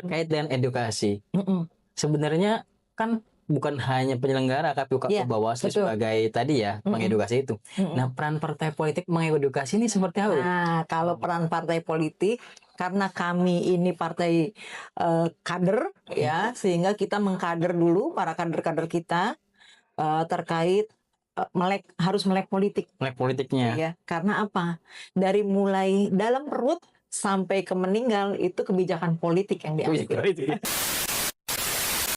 terkait dengan edukasi. Sebenarnya kan bukan hanya penyelenggara KPU Bawaslu sebagai tadi ya mengedukasi itu. Nah, peran partai politik mengedukasi ini seperti apa? Nah, kalau peran partai politik, karena kami ini partai kader ya, sehingga kita mengkader dulu para kader-kader kita terkait harus melek politik. Melek politiknya. Ya, karena apa? Dari mulai dalam perut sampai ke meninggal itu kebijakan politik yang diambil.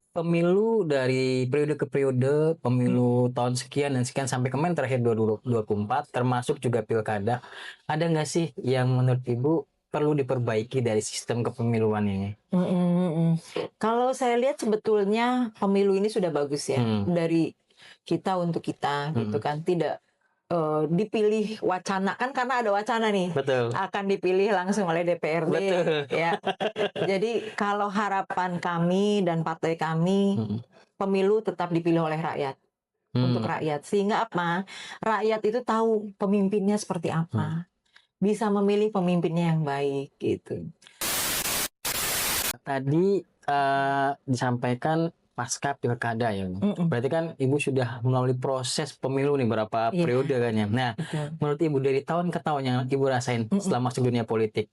Pemilu dari periode ke periode, pemilu tahun sekian dan sekian sampai kemarin terakhir 2024, termasuk juga pilkada, ada nggak sih yang menurut Ibu perlu diperbaiki dari sistem kepemiluan ini? Kalau saya lihat sebetulnya pemilu ini sudah bagus ya, dari kita untuk kita gitu kan, tidak dipilih wacana kan, karena ada wacana nih. Betul. Akan dipilih langsung oleh DPRD. Betul. Ya. Jadi kalau harapan kami dan partai kami, pemilu tetap dipilih oleh rakyat, untuk rakyat, sehingga apa, rakyat itu tahu pemimpinnya seperti apa, bisa memilih pemimpinnya yang baik gitu. Tadi disampaikan pasca pilkada ya. Berarti kan Ibu sudah melalui proses pemilu nih berapa periode kan ya. Nah, menurut Ibu dari tahun ke tahun yang Ibu rasain setelah masuk dunia politik,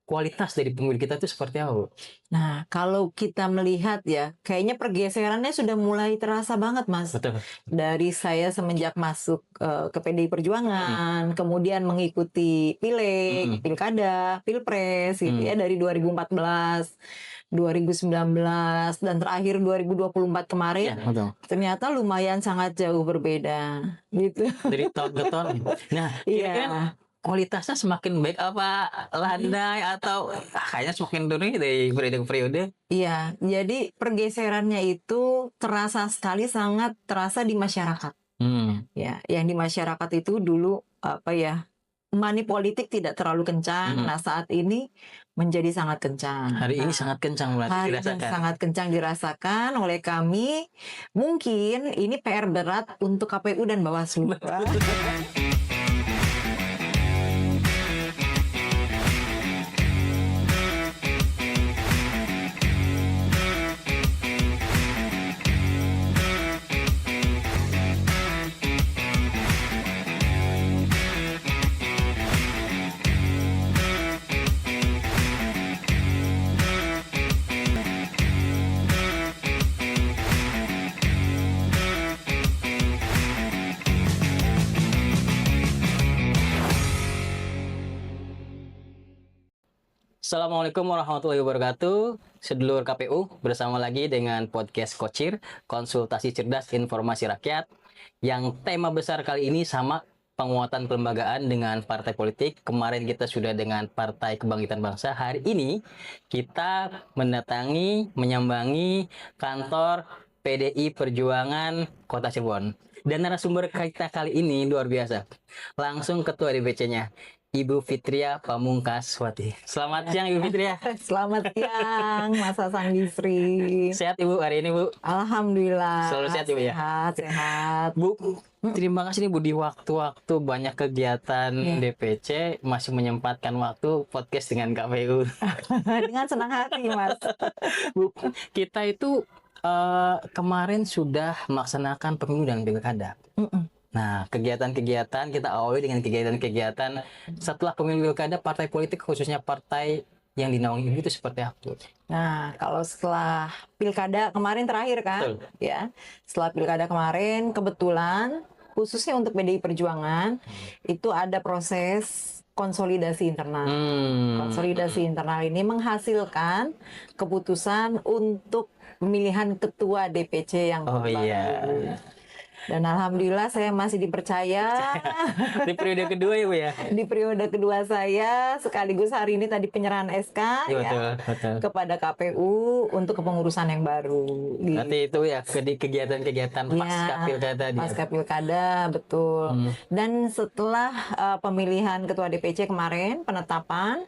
kualitas dari pemilu kita itu seperti apa, Bu? Nah, kalau kita melihat ya, kayaknya pergeserannya sudah mulai terasa banget, Mas. Betul. Dari saya semenjak masuk ke PDI Perjuangan, kemudian mengikuti pileg, pilkada, pilpres gitu ya, dari 2014, 2019 dan terakhir 2024 kemarin, ternyata lumayan sangat jauh berbeda gitu. Dari tahun ke tahun. Nah, kira-kira kualitasnya semakin baik apa landai atau kayaknya semakin turun dari periode ke periode? Iya, jadi pergeserannya itu terasa sekali, sangat terasa di masyarakat. Ya, yang di masyarakat itu dulu apa ya, money politik tidak terlalu kencang. Nah, saat ini menjadi sangat kencang. Hari ini sangat kencang dirasakan. Sangat kencang dirasakan oleh kami. Mungkin ini PR berat untuk KPU dan Bawaslu. Assalamualaikum warahmatullahi wabarakatuh. Sedulur KPU, bersama lagi dengan podcast Kocir, konsultasi cerdas informasi rakyat, yang tema besar kali ini sama penguatan kelembagaan dengan partai politik. Kemarin kita sudah dengan Partai Kebangkitan Bangsa. Hari ini kita menyambangi kantor PDI Perjuangan Kota Cirebon. Dan narasumber kita kali ini luar biasa. Langsung Ketua DPC-nya, Ibu Fitria Pamungkaswati. Selamat siang Ibu Fitria. Selamat siang Mas Hasan Bisri. Sehat Ibu hari ini, Bu? Alhamdulillah. Selalu sehat Ibu ya? Sehat. Bu, terima kasih nih Bu, di waktu-waktu banyak kegiatan DPC masih menyempatkan waktu podcast dengan KPU. Dengan senang hati, Mas. Bu, kita itu kemarin sudah melaksanakan pemilu dan pilkada. Nah, kegiatan-kegiatan kita awali dengan kegiatan-kegiatan setelah pemilu pilkada, partai politik khususnya partai yang dinaungi Ibu itu seperti apa? Nah, kalau setelah pilkada kemarin terakhir kan, ya, setelah pilkada kemarin kebetulan khususnya untuk PDI Perjuangan itu ada proses konsolidasi internal. Konsolidasi internal ini menghasilkan keputusan untuk pemilihan ketua DPC yang baru. Dan alhamdulillah saya masih dipercaya. Di periode kedua ya Bu ya? Di periode kedua saya, sekaligus hari ini tadi penyerahan SK betul. kepada KPU untuk kepengurusan yang baru. Berarti itu ya kegiatan-kegiatan pasca pilkada. Pasca pilkada, betul. Dan setelah pemilihan ketua DPC kemarin, penetapan,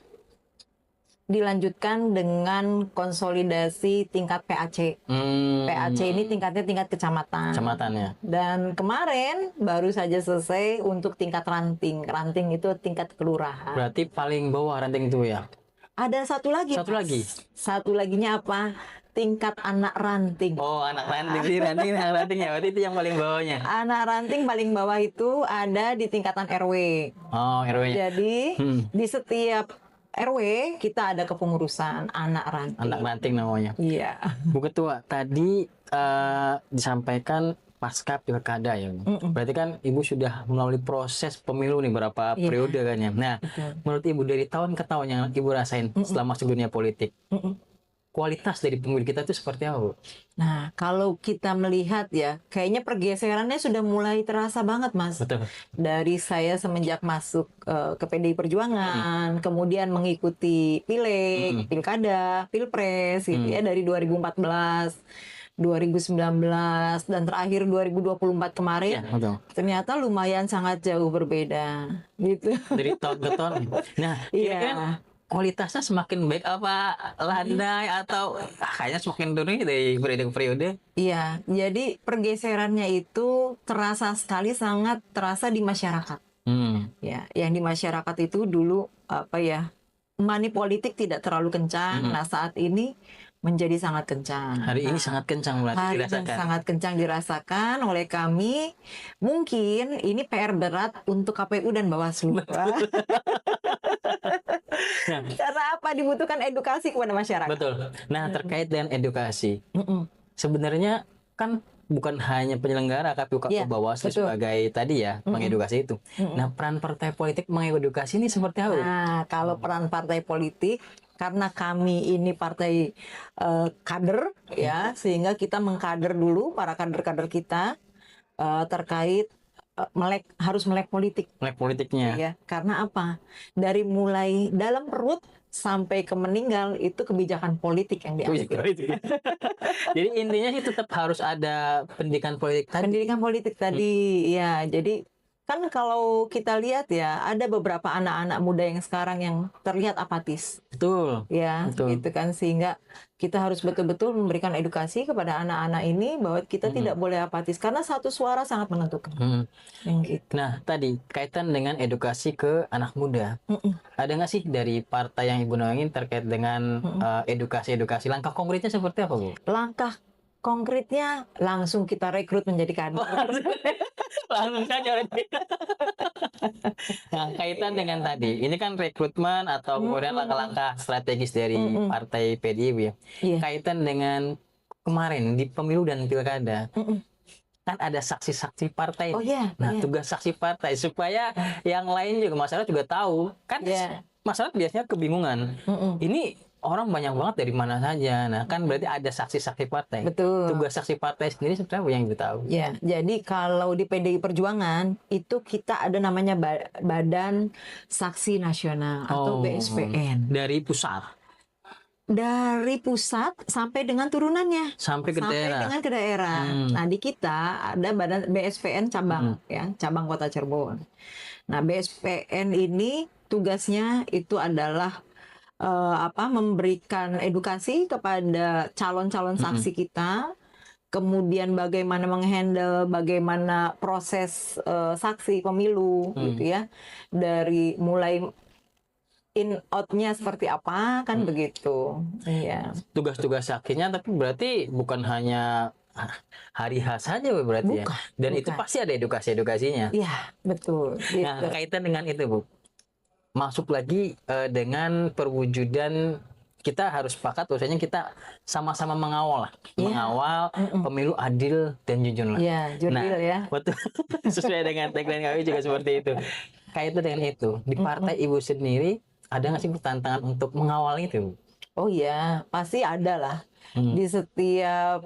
dilanjutkan dengan konsolidasi tingkat PAC. PAC ini tingkatnya tingkat kecamatan. Kecamatannya. Dan kemarin baru saja selesai untuk tingkat ranting. Ranting itu tingkat kelurahan. Berarti paling bawah ranting itu ya? Ada satu lagi. Satu Mas. lagi. Satu laginya apa? Tingkat anak ranting. Oh, anak ranting sih, anak ranting ya. Berarti itu yang paling bawahnya. Anak ranting paling bawah itu ada di tingkatan RW. Oh, RW-nya. Jadi Hmm. di setiap RW kita ada kepengurusan anak ranting. Anak ranting namanya. Iya. Bu Ketua, tadi disampaikan pasca pilkada ya. Berarti kan Ibu sudah melalui proses pemilu nih berapa Iya. periode kan ya. Nah, Betul. menurut Ibu dari tahun ke tahun yang Ibu rasain setelah masuk dunia politik, kualitas dari pemilu kita itu seperti apa, Bu? Nah, kalau kita melihat ya, kayaknya pergeserannya sudah mulai terasa banget, Mas. Betul. Dari saya semenjak masuk ke PDI Perjuangan, kemudian mengikuti pileg, pilkada, pilpres gitu ya dari 2014, 2019 dan terakhir 2024 kemarin. Ya, betul. Ternyata lumayan sangat jauh berbeda gitu. Dari tahun ke tahun. Nah, kira-kira Iya. kualitasnya semakin baik apa landai atau kayaknya semakin turun dari periode ke periode? Iya, jadi pergeserannya itu terasa sekali, sangat terasa di masyarakat. Ya, yang di masyarakat itu dulu apa ya, money politik tidak terlalu kencang. Nah, saat ini menjadi sangat kencang. Hari ini sangat kencang berarti Hari ini dirasakan. sangat kencang dirasakan oleh kami. Mungkin ini PR berat untuk KPU dan Bawaslu. Karena apa? Dibutuhkan edukasi kepada masyarakat. Betul. Nah, terkait dengan edukasi, Mm-mm. sebenarnya kan bukan hanya penyelenggara KPU Iya, Bawaslu betul. sebagai tadi ya mengedukasi itu. Nah, peran partai politik mengedukasi ini seperti apa? Nah, kalau peran partai politik, karena kami ini partai kader ya, sehingga kita mengkader dulu para kader-kader kita terkait harus melek politik. Melek politiknya. Ya, karena apa? Dari mulai dalam perut sampai ke meninggal itu kebijakan politik yang diambil. Jadi intinya sih tetap harus ada pendidikan politik tadi. Pendidikan politik tadi, ya. Jadi kan kalau kita lihat ya, ada beberapa anak-anak muda yang sekarang yang terlihat apatis. Betul. Ya, Betul. gitu kan, sehingga kita harus betul-betul memberikan edukasi kepada anak-anak ini bahwa kita tidak boleh apatis karena satu suara sangat menentukan. Yang gitu. Nah, tadi kaitan dengan edukasi ke anak muda. Ada nggak sih dari partai yang Ibu naungin terkait dengan edukasi-edukasi? Langkah konkretnya seperti apa, Bu? Langkah konkretnya langsung kita rekrut menjadi kader. Langsung saja. Nah, kaitan dengan tadi, ini kan rekrutmen atau kemudian langkah-langkah strategis dari partai PDI, Bu ya. Iya. Kaitan dengan kemarin di pemilu dan pilkada. Kan ada saksi-saksi partai. Oh iya. Nah, iya. tugas saksi partai supaya yang lain juga masyarakat juga tahu. Kan Iya. masyarakat biasanya kebingungan. Ini orang banyak banget dari mana saja. Nah, kan berarti ada saksi-saksi partai. Betul. Tugas saksi partai sendiri sebenarnya apa yang Ibu tahu? Ya, jadi kalau di PDI Perjuangan itu kita ada namanya Badan Saksi Nasional atau BSPN. Dari pusat Dari pusat sampai dengan turunannya. sampai ke Sampai daerah. dengan ke daerah. Nah, di kita ada Badan BSPN cabang ya, cabang Kota Cirebon. Nah, BSPN ini tugasnya itu adalah memberikan edukasi kepada calon-calon saksi kita, kemudian bagaimana menghandle bagaimana proses saksi pemilu gitu ya, dari mulai in out-nya seperti apa kan begitu. Iya. Tugas-tugas saksinya tapi berarti bukan hanya hari H saja Bu, berarti ya. Dan itu pasti ada edukasi-edukasinya. Iya, betul. Gitu. Nah, kaitan dengan itu, Bu. Masuk lagi dengan perwujudan kita harus sepakat bahwasanya kita sama-sama mengawal lah. Mengawal pemilu adil dan jujur lah. Iya, jurdil Nah, ya. betul. Sesuai dengan tagline kami juga seperti itu. Kaitan dengan itu, di partai Ibu sendiri ada nggak sih tantangan untuk mengawal itu? Oh iya, pasti ada lah. Di setiap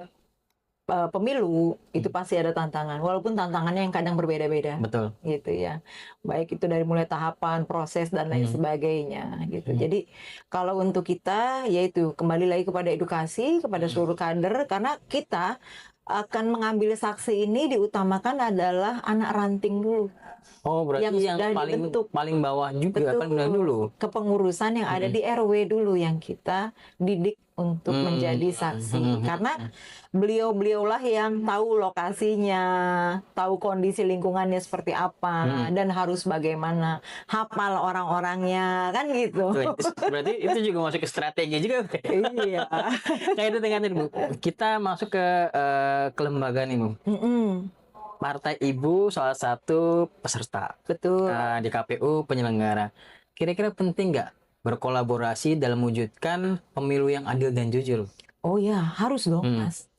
pemilu itu pasti ada tantangan, walaupun tantangannya yang kadang berbeda-beda. Betul. Gitu ya. Baik itu dari mulai tahapan, proses dan lain sebagainya gitu. Jadi kalau untuk kita yaitu kembali lagi kepada edukasi kepada seluruh kader, karena kita akan mengambil saksi ini diutamakan adalah anak ranting dulu. Oh, berarti yang sudah paling dibentuk. paling bawah juga Betul. kan benar dulu. Kepengurusan yang ada di RW dulu yang kita didik untuk menjadi saksi karena beliau-beliaulah yang tahu lokasinya, tahu kondisi lingkungannya seperti apa dan harus bagaimana, hafal orang-orangnya kan gitu. Berarti itu juga masuk ke strategi juga. Iya. Kayak itu dengan Bu. Kita masuk ke kelembagaan nih Bu. Mm-mm. Partai Ibu salah satu peserta Betul. di KPU penyelenggara. Kira-kira penting nggak berkolaborasi dalam mewujudkan pemilu yang adil dan jujur? Oh ya, harus dong, Mas.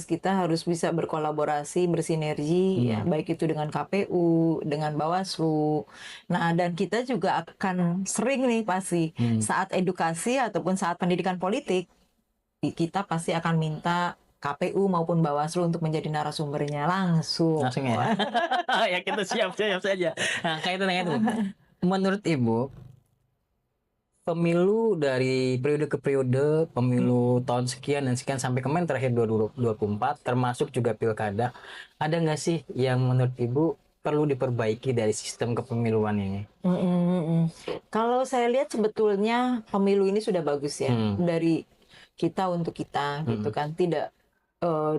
Kita harus bisa berkolaborasi, bersinergi, ya, baik itu dengan KPU, dengan Bawaslu. Nah, dan kita juga akan sering nih pasti saat edukasi ataupun saat pendidikan politik, kita pasti akan minta KPU maupun Bawaslu untuk menjadi narasumbernya langsung. Langsung ya. Ya kita siap saja. Nah, kaitan dengan itu. Menurut Ibu, pemilu dari periode ke periode, pemilu tahun sekian dan sekian sampai kemarin terakhir 2024, termasuk juga pilkada, ada nggak sih yang menurut Ibu perlu diperbaiki dari sistem kepemiluan ini? Kalau saya lihat sebetulnya pemilu ini sudah bagus ya, dari kita untuk kita gitu kan, tidak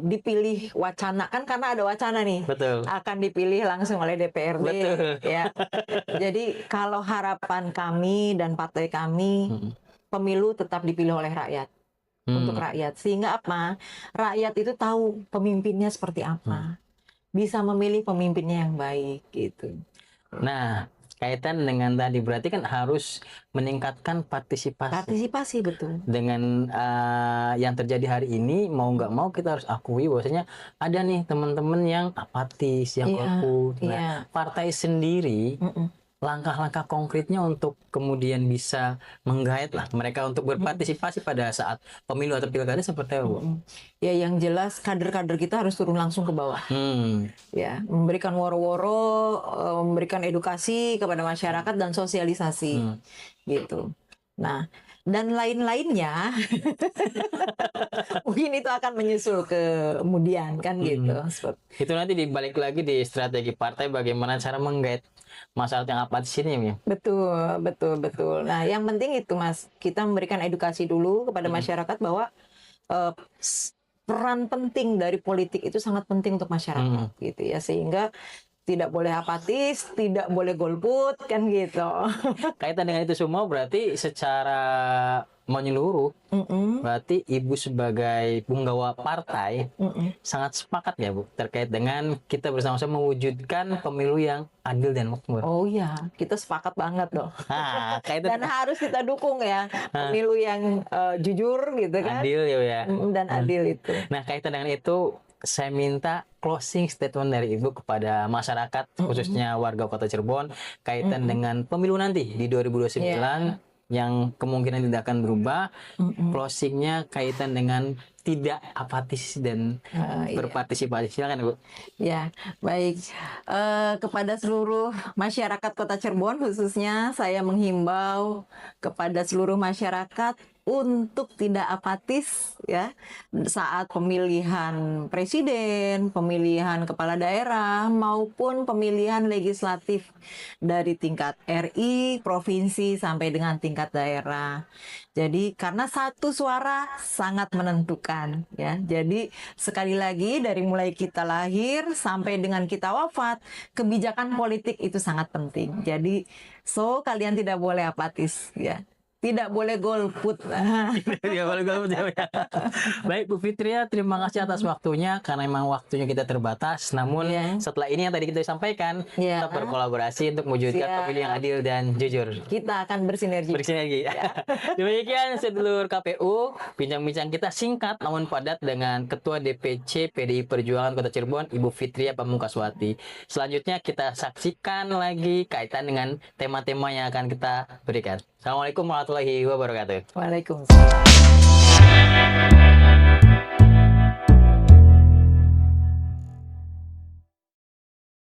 dipilih wacana kan karena ada wacana nih. Betul. Akan dipilih langsung oleh DPRD. Betul. Ya. Jadi kalau harapan kami dan partai kami, pemilu tetap dipilih oleh rakyat. Untuk rakyat. Sehingga apa? Rakyat itu tahu pemimpinnya seperti apa. Bisa memilih pemimpinnya yang baik gitu. Nah, kaitan dengan tadi berarti kan harus meningkatkan partisipasi. Partisipasi betul. Dengan yang terjadi hari ini, mau nggak mau kita harus akui bahwasanya ada nih teman-teman yang apatis, yang golput. Nah, partai sendiri langkah-langkah konkretnya untuk kemudian bisa menggait lah mereka untuk berpartisipasi pada saat pemilu atau pilkada seperti apa, Bu? Ya, yang jelas kader-kader kita harus turun langsung ke bawah. Ya, memberikan woro-woro, memberikan edukasi kepada masyarakat dan sosialisasi, gitu. Nah, dan lain-lainnya, mungkin itu akan menyusul kemudian kan gitu. Itu nanti dibalik lagi di strategi partai bagaimana cara menggait masyarakat yang apatis ini ya. Betul. Nah, yang penting itu Mas, kita memberikan edukasi dulu kepada masyarakat bahwa peran penting dari politik itu sangat penting untuk masyarakat gitu ya, sehingga tidak boleh apatis, tidak boleh golput kan gitu. Kaitan dengan itu semua berarti secara menyeluruh, berarti Ibu sebagai punggawa partai sangat sepakat ya Bu terkait dengan kita bersama-sama mewujudkan pemilu yang adil dan makmur. Oh ya, kita sepakat banget loh. Dan harus kita dukung ya pemilu yang jujur gitu kan. Adil ya. Dan adil itu. Nah, kaitan dengan itu saya minta closing statement dari Ibu kepada masyarakat khususnya warga Kota Cirebon kaitan dengan pemilu nanti di 2029 yang kemungkinan tidak akan berubah. Closingnya kaitan dengan tidak apatis dan berpartisipasi. Silakan Bu. Ya, baik. Kepada seluruh masyarakat Kota Cirebon khususnya saya menghimbau kepada seluruh masyarakat untuk tidak apatis ya saat pemilihan presiden, pemilihan kepala daerah maupun pemilihan legislatif dari tingkat RI, provinsi sampai dengan tingkat daerah. Jadi karena satu suara sangat menentukan ya. Jadi sekali lagi dari mulai kita lahir sampai dengan kita wafat, kebijakan politik itu sangat penting. Jadi kalian tidak boleh apatis ya. Tidak boleh golput. Tidak boleh golput ya. Baik Bu Fitria, terima kasih atas waktunya karena memang waktunya kita terbatas. Namun setelah ini yang tadi kita sampaikan, kita berkolaborasi untuk mewujudkan pemilu yang adil dan jujur. Kita akan bersinergi. Demikian sedulur KPU, bincang-bincang kita singkat namun padat dengan Ketua DPC PDI Perjuangan Kota Cirebon, Ibu Fitria Pamungkaswati. Selanjutnya kita saksikan lagi kaitan dengan tema-tema yang akan kita berikan. Assalamualaikum warahmatullahi wabarakatuh. Waalaikumsalam.